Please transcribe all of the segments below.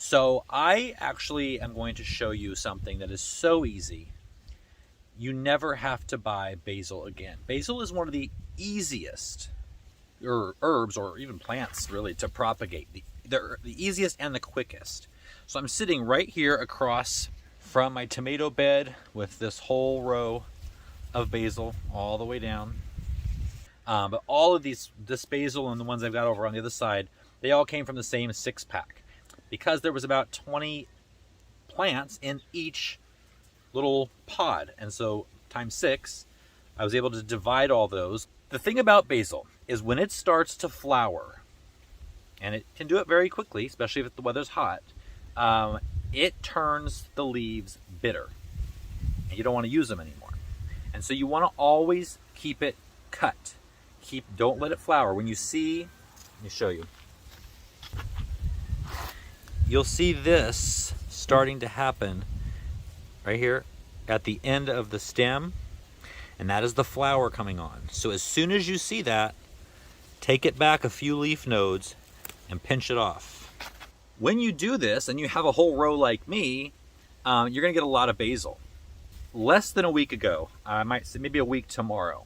So I actually am going to show you something that is so easy. You never have to buy basil again. Basil is one of the easiest herbs or even plants really to propagate. They're the easiest and the quickest. So I'm sitting right here across from my tomato bed with this whole row of basil all the way down. But all of this basil and the ones I've got over on the other side, they all came from the same 6-pack. Because there was about 20 plants in each little pod. And so times 6, I was able to divide all those. The thing about basil is when it starts to flower, and it can do it very quickly, especially if the weather's hot, it turns the leaves bitter. And you don't want to use them anymore. And so you want to always keep it cut. Don't let it flower. When you see, let me show you. You'll see this starting to happen right here at the end of the stem, and that is the flower coming on. So as soon as you see that, take it back a few leaf nodes and pinch it off. When you do this and you have a whole row like me, you're gonna get a lot of basil. Less than a week ago, I might say maybe a week tomorrow,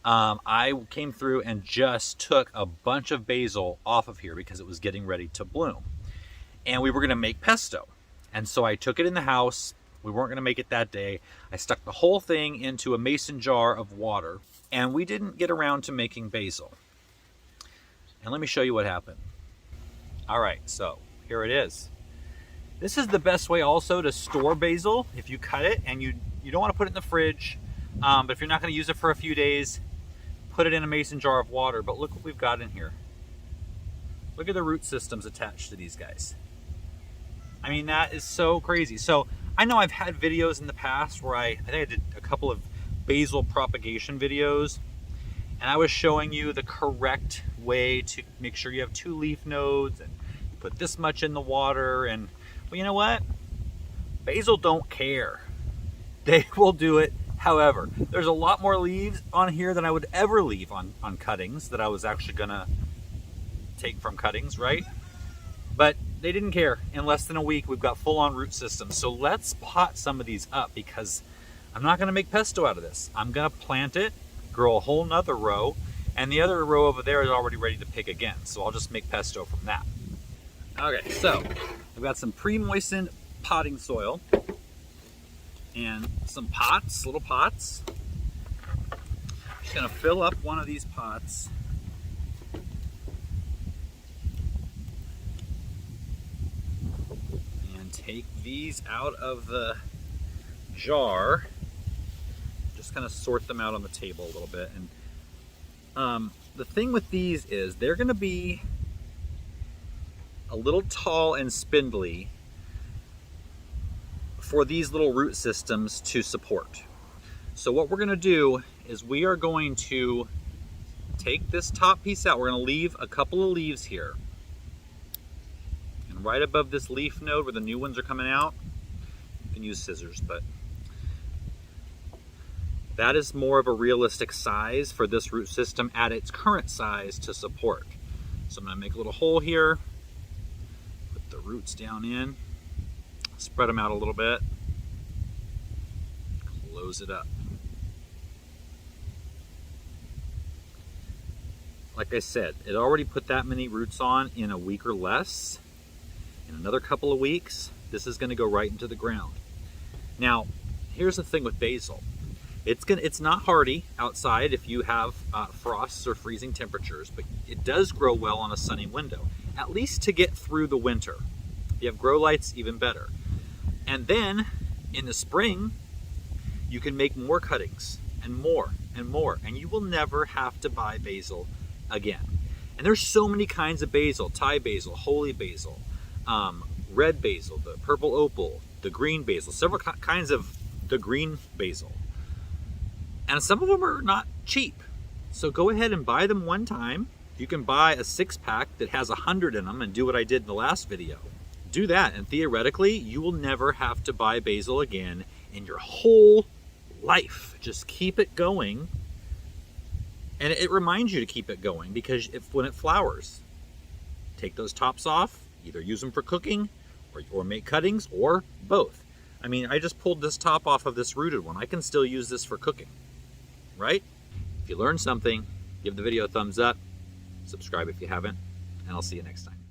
I came through and just took a bunch of basil off of here because it was getting ready to bloom. And we were gonna make pesto. And so I took it in the house. We weren't gonna make it that day. I stuck the whole thing into a mason jar of water, and we didn't get around to making basil. And let me show you what happened. All right, so here it is. This is the best way also to store basil. If you cut it and you don't wanna put it in the fridge, but if you're not gonna use it for a few days, put it in a mason jar of water. But look what we've got in here. Look at the root systems attached to these guys. I mean, that is so crazy. So I know I've had videos in the past where I think I did a couple of basil propagation videos, and I was showing you the correct way to make sure you have 2 leaf nodes and you put this much in the water. And well, you know what? Basil don't care. They will do it. However, there's a lot more leaves on here than I would ever leave on cuttings that I was actually gonna take from cuttings, right? But they didn't care. In less than a week, we've got full-on root systems. So let's pot some of these up because I'm not gonna make pesto out of this. I'm gonna plant it, grow a whole nother row, and the other row over there is already ready to pick again. So I'll just make pesto from that. Okay, so I've got some pre-moistened potting soil and some pots, little pots. I'm just gonna fill up one of these pots. Take these out of the jar, just kind of sort them out on the table a little bit. And the thing with these is they're going to be a little tall and spindly for these little root systems to support. So what we're going to do is we are going to take this top piece out. We're going to leave a couple of leaves here. Right above this leaf node where the new ones are coming out, you can use scissors, but that is more of a realistic size for this root system at its current size to support. So I'm gonna make a little hole here, put the roots down in, spread them out a little bit, close it up. Like I said, it already put that many roots on in a week or less. In another couple of weeks, this is going to go right into the ground. Now, here's the thing with basil. It's not hardy outside if you have frosts or freezing temperatures, but it does grow well on a sunny window, at least to get through the winter. If you have grow lights, even better. And then in the spring, you can make more cuttings and more and more, and you will never have to buy basil again. And there's so many kinds of basil: Thai basil, holy basil, red basil, the purple opal, the green basil, several kinds of the green basil. And some of them are not cheap. So go ahead and buy them one time. You can buy a 6-pack that has 100 in them and do what I did in the last video. Do that, and theoretically, you will never have to buy basil again in your whole life. Just keep it going. And it reminds you to keep it going because when it flowers, take those tops off, either use them for cooking or make cuttings, or both. I mean, I just pulled this top off of this rooted one. I can still use this for cooking, right? If you learned something, give the video a thumbs up, subscribe if you haven't, and I'll see you next time.